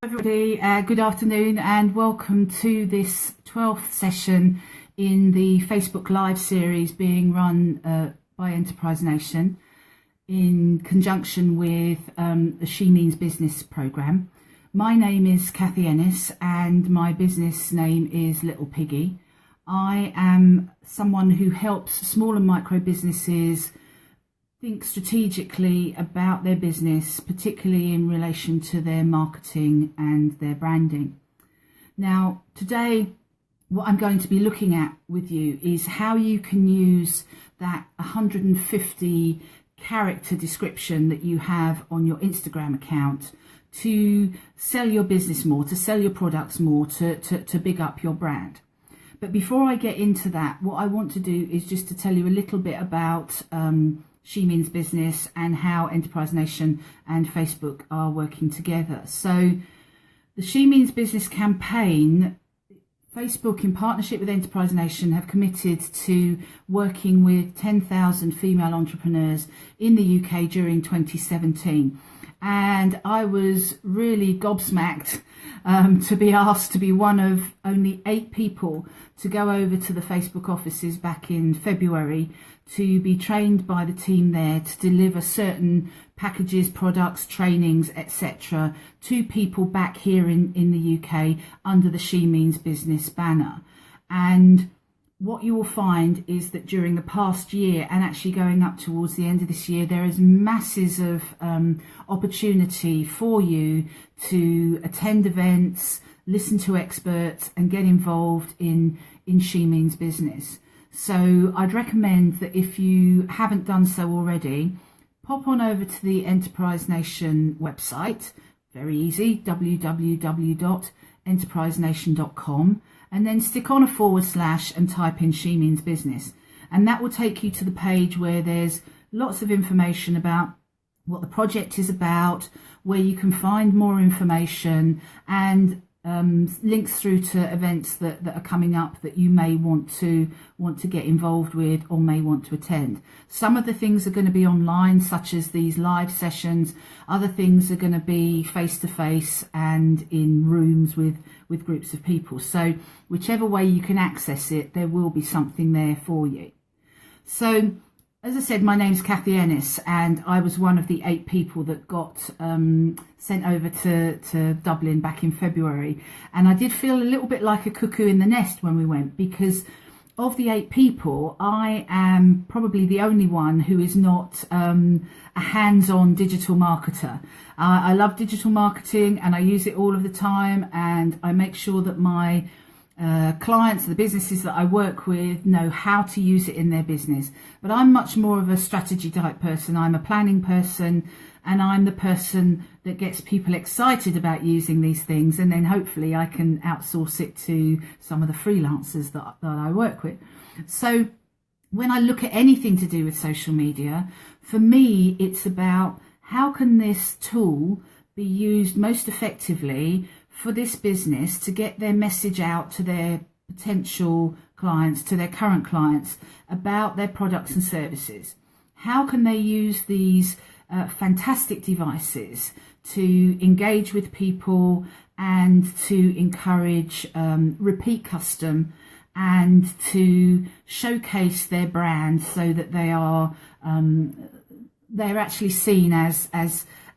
Everybody, good afternoon and welcome to this 12th session in the Facebook Live series being run by Enterprise Nation in conjunction with the She Means Business programme. My name is Kathy Ennis and my business name is Little Piggy. I am someone who helps small and micro businesses think strategically about their business, particularly in relation to their marketing and their branding. Now, today, what I'm going to be looking at with you is how you can use that 150 character description that you have on your Instagram account to sell your business more, to sell your products more, to big up your brand. But before I get into that, what I want to do is just to tell you a little bit about She Means Business and how Enterprise Nation and Facebook are working together. So the She Means Business campaign, Facebook in partnership with Enterprise Nation have committed to working with 10,000 female entrepreneurs in the UK during 2017. And I was really gobsmacked to be asked to be one of only 8 people to go over to the Facebook offices back in February to be trained by the team there to deliver certain packages, products, trainings, etc. to people back here in the UK under the She Means Business banner. And what you will find is that during the past year and actually going up towards the end of this year, there is masses of opportunity for you to attend events, listen to experts and get involved in She Means Business. So I'd recommend that if you haven't done so already, pop on over to the Enterprise Nation website, very easy, www.enterprisenation.com, and then stick on a / and type in She Means Business. And that will take you to the page where there's lots of information about what the project is about, where you can find more information and links through to events that are coming up that you may want to get involved with or may want to attend. Some of the things are going to be online, such as these live sessions. Other things are going to be face-to-face and in rooms with groups of people. So whichever way you can access it, there will be something there for you. So as I said, my name's Kathy Ennis and I was one of the 8 people that got sent over to Dublin back in February. And I did feel a little bit like a cuckoo in the nest when we went, because of the 8 people, I am probably the only one who is not a hands-on digital marketer. I love digital marketing and I use it all of the time, and I make sure that my clients, the businesses that I work with, know how to use it in their business. But I'm much more of a strategy type person. I'm a planning person, and I'm the person that gets people excited about using these things, and then hopefully I can outsource it to some of the freelancers that I work with. So when I look at anything to do with social media, for me it's about how can this tool be used most effectively for this business to get their message out to their potential clients, to their current clients, about their products and services. How can they use these fantastic devices to engage with people and to encourage repeat custom and to showcase their brand so that they're actually seen as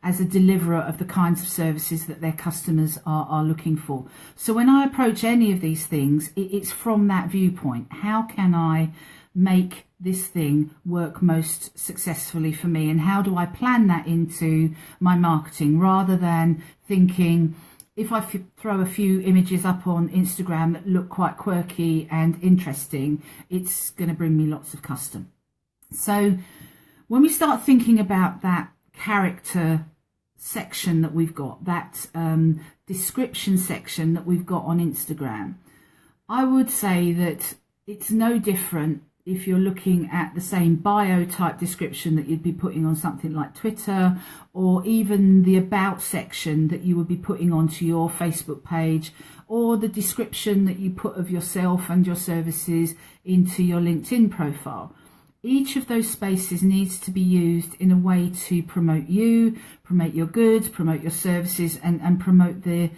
a deliverer of the kinds of services that their customers are looking for. So when I approach any of these things, it's from that viewpoint. How can I make this thing work most successfully for me, and how do I plan that into my marketing, rather than thinking, if I throw a few images up on Instagram that look quite quirky and interesting, it's going to bring me lots of custom. So when we start thinking about that character section that we've got, that description section that we've got on Instagram, I would say that it's no different if you're looking at the same bio type description that you'd be putting on something like Twitter, or even the about section that you would be putting onto your Facebook page, or the description that you put of yourself and your services into your LinkedIn profile. each of those spaces needs to be used in a way to promote you, promote your goods, promote your services, and promote the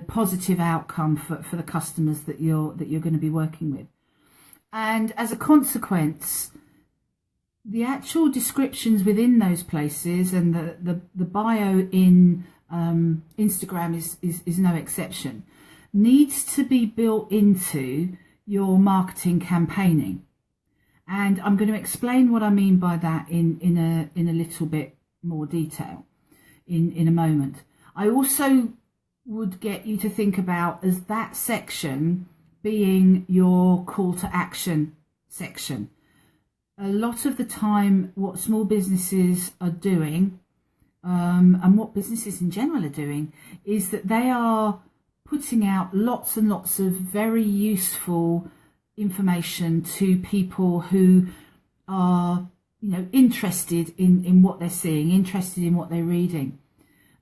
positive outcome for the customers that you're going to be working with. And as a consequence, the actual descriptions within those places and the bio in Instagram is no exception, needs to be built into your marketing campaigning. And I'm going to explain what I mean by that in a little bit more detail in a moment. I also would get you to think about as that section being your call to action section. A lot of the time what small businesses are doing, and what businesses in general are doing, is that they are putting out lots and lots of very useful information to people who are, interested in what they're seeing, interested in what they're reading.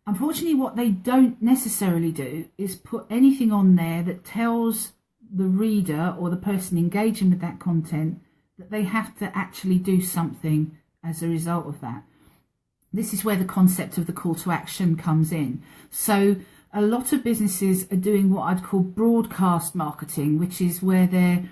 Unfortunately, what they don't necessarily do is put anything on there that tells the reader or the person engaging with that content that they have to actually do something as a result of that. This is where the concept of the call to action comes in. So a lot of businesses are doing what I'd call broadcast marketing, which is where they're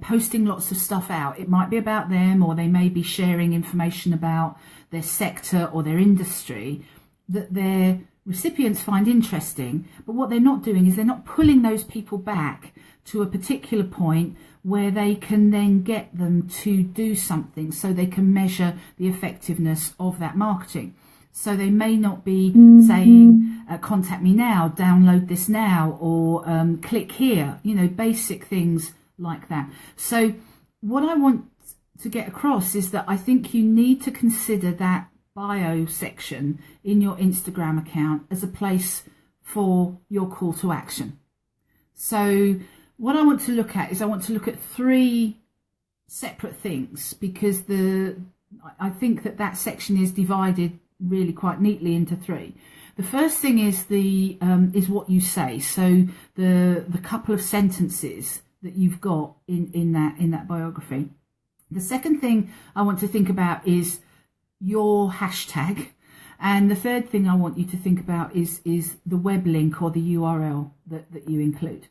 posting lots of stuff out. It might be about them, or they may be sharing information about their sector or their industry that their recipients find interesting. But what they're not doing is they're not pulling those people back to a particular point where they can then get them to do something, so they can measure the effectiveness of that marketing. So they may not be saying, contact me now, download this now, or click here, basic things like that. So what I want to get across is that I think you need to consider that bio section in your Instagram account as a place for your call to action. So what I want to look at is I want to look at three separate things, because I think that section is divided really quite neatly into three. The first thing is is what you say. So the couple of sentences that you've got in that biography. The second thing I want to think about is your hashtag, and the third thing I want you to think about is the web link or the URL that you include.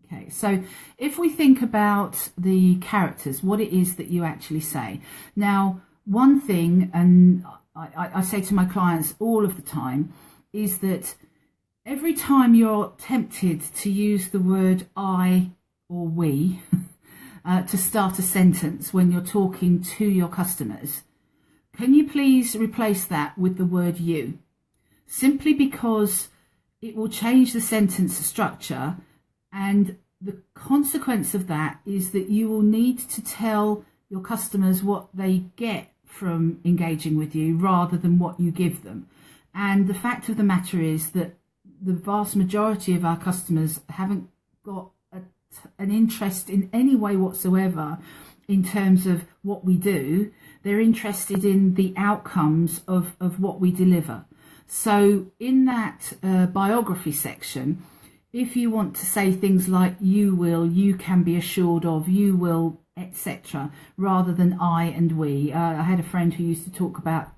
Okay, so if we think about the characters, what it is that you actually say. Now, one thing, and I say to my clients all of the time, is that every time you're tempted to use the word I or we to start a sentence when you're talking to your customers, can you please replace that with the word you? Simply because it will change the sentence structure, and the consequence of that is that you will need to tell your customers what they get from engaging with you rather than what you give them. And the fact of the matter is that the vast majority of our customers haven't got an interest in any way whatsoever in terms of what we do. They're interested in the outcomes of what we deliver. So in that biography section, if you want to say things like you will, you can be assured of, you will, etc., rather than I and we. I had a friend who used to talk about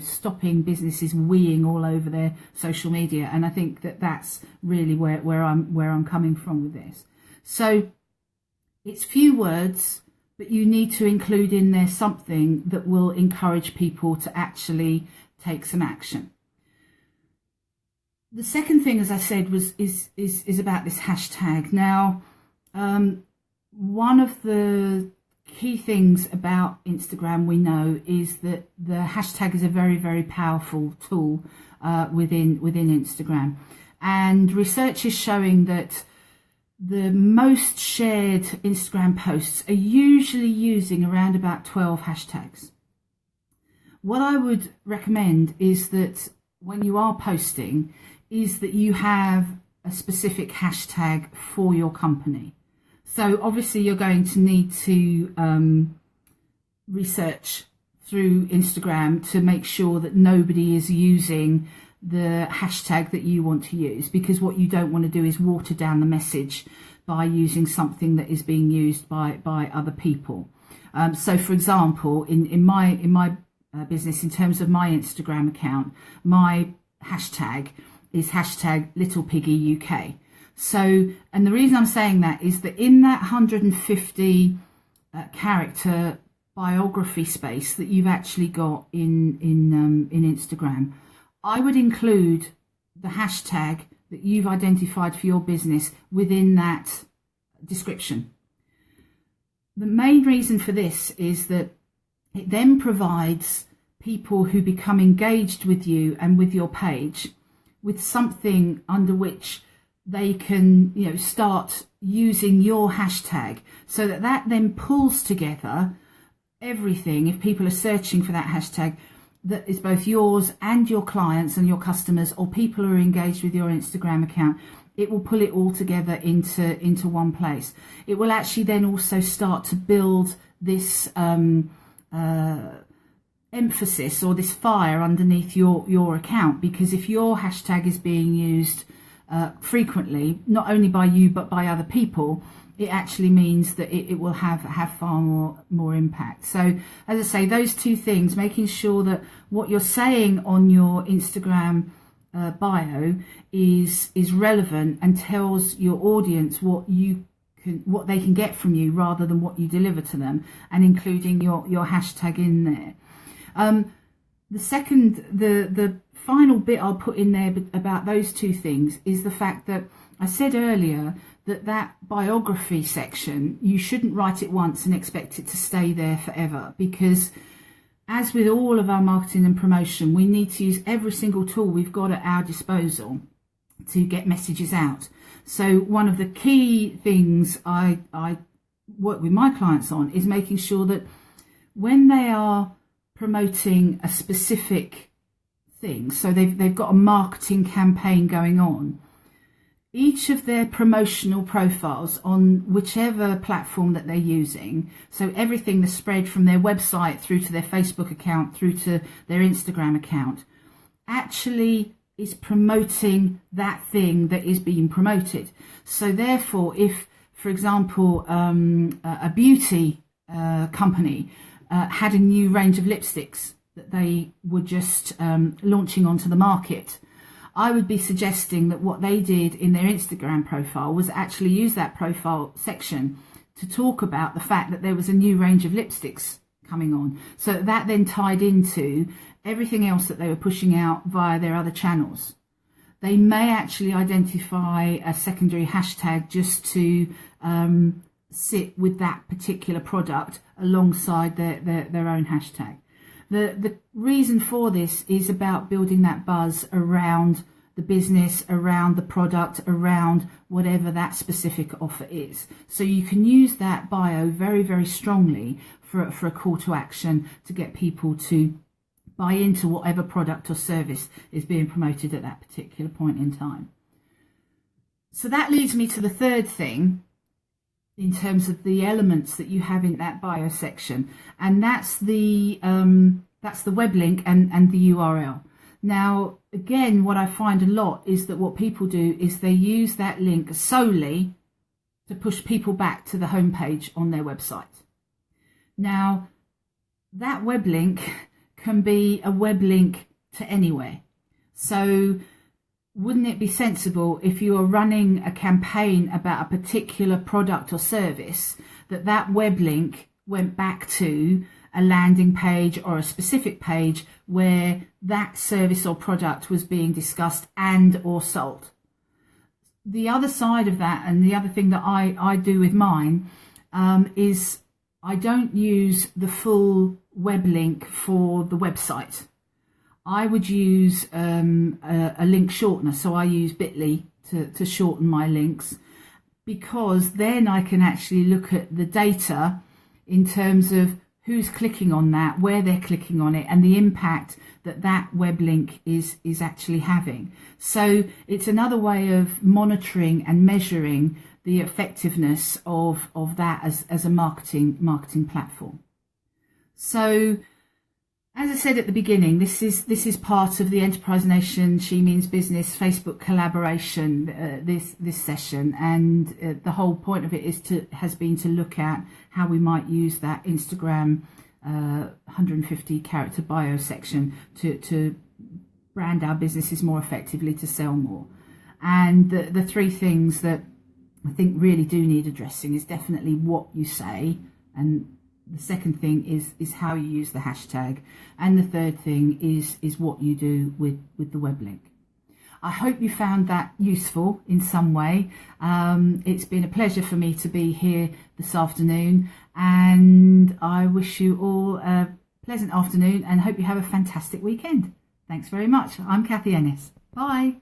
stopping businesses weeing all over their social media, and I think that's really where I'm coming from with this. So it's few words, but you need to include in there something that will encourage people to actually take some action. The second thing, as I said, is about this hashtag. Now, one of the key things about Instagram we know is that the hashtag is a very, very powerful tool within Instagram, and research is showing that the most shared Instagram posts are usually using around about 12 hashtags. What I would recommend is that when you are posting, is that you have a specific hashtag for your company. So obviously you're going to need to research through Instagram to make sure that nobody is using the hashtag that you want to use, because what you don't want to do is water down the message by using something that is being used by other people. So, for example, in my business, in terms of my Instagram account, my hashtag is hashtag Little Piggy UK. So, and the reason I'm saying that is that in that 150 character biography space that you've actually got in Instagram, I would include the hashtag that you've identified for your business within that description. The main reason for this is that it then provides people who become engaged with you and with your page with something under which they can, start using your hashtag, so that then pulls together everything. If people are searching for that hashtag, that is both yours and your clients and your customers, or people who are engaged with your Instagram account, it will pull it all together into one place. It will actually then also start to build this emphasis or this fire underneath your account, because if your hashtag is being used frequently, not only by you but by other people, it actually means that it will have far more impact. So, as I say, those two things, making sure that what you're saying on your Instagram bio is relevant and tells your audience what they can get from you rather than what you deliver to them, and including your hashtag in there. The final bit I'll put in there about those two things is the fact that I said earlier that biography section, you shouldn't write it once and expect it to stay there forever, because as with all of our marketing and promotion, we need to use every single tool we've got at our disposal to get messages out. So one of the key things I work with my clients on is making sure that when they are promoting a specific thing, so they've got a marketing campaign going on, each of their promotional profiles on whichever platform that they're using, so everything that's spread from their website through to their Facebook account through to their Instagram account, actually is promoting that thing that is being promoted. So therefore, if, for example, a beauty company had a new range of lipsticks that they were just launching onto the market, I would be suggesting that what they did in their Instagram profile was actually use that profile section to talk about the fact that there was a new range of lipsticks coming on. So that then tied into everything else that they were pushing out via their other channels. They may actually identify a secondary hashtag just to sit with that particular product alongside their own hashtag. The reason for this is about building that buzz around the business, around the product, around whatever that specific offer is. So you can use that bio very, very strongly for a call to action to get people to buy into whatever product or service is being promoted at that particular point in time. So that leads me to the third thing in terms of the elements that you have in that bio section, and that's the web link and the URL. Now, again, what I find a lot is that what people do is they use that link solely to push people back to the homepage on their website. Now, that web link can be a web link to anywhere. So wouldn't it be sensible, if you are running a campaign about a particular product or service, that web link went back to a landing page or a specific page where that service or product was being discussed and or sold? The other side of that, and the other thing that I do with mine, is I don't use the full web link for the website. I would use a link shortener, so I use Bitly to shorten my links, because then I can actually look at the data in terms of who's clicking on that, where they're clicking on it, and the impact that web link is actually having. So it's another way of monitoring and measuring the effectiveness of that as a marketing platform. So As I said at the beginning, this is part of the Enterprise Nation She Means Business Facebook collaboration. This session, and the whole point of it has been to look at how we might use that Instagram 150 character bio section to brand our businesses more effectively, to sell more. And the three things that I think really do need addressing is definitely what you say, and the second thing is how you use the hashtag, and the third thing is what you do with the web link. I hope you found that useful in some way. It's been a pleasure for me to be here this afternoon, and I wish you all a pleasant afternoon and hope you have a fantastic weekend. Thanks very much. I'm Kathy Ennis. Bye.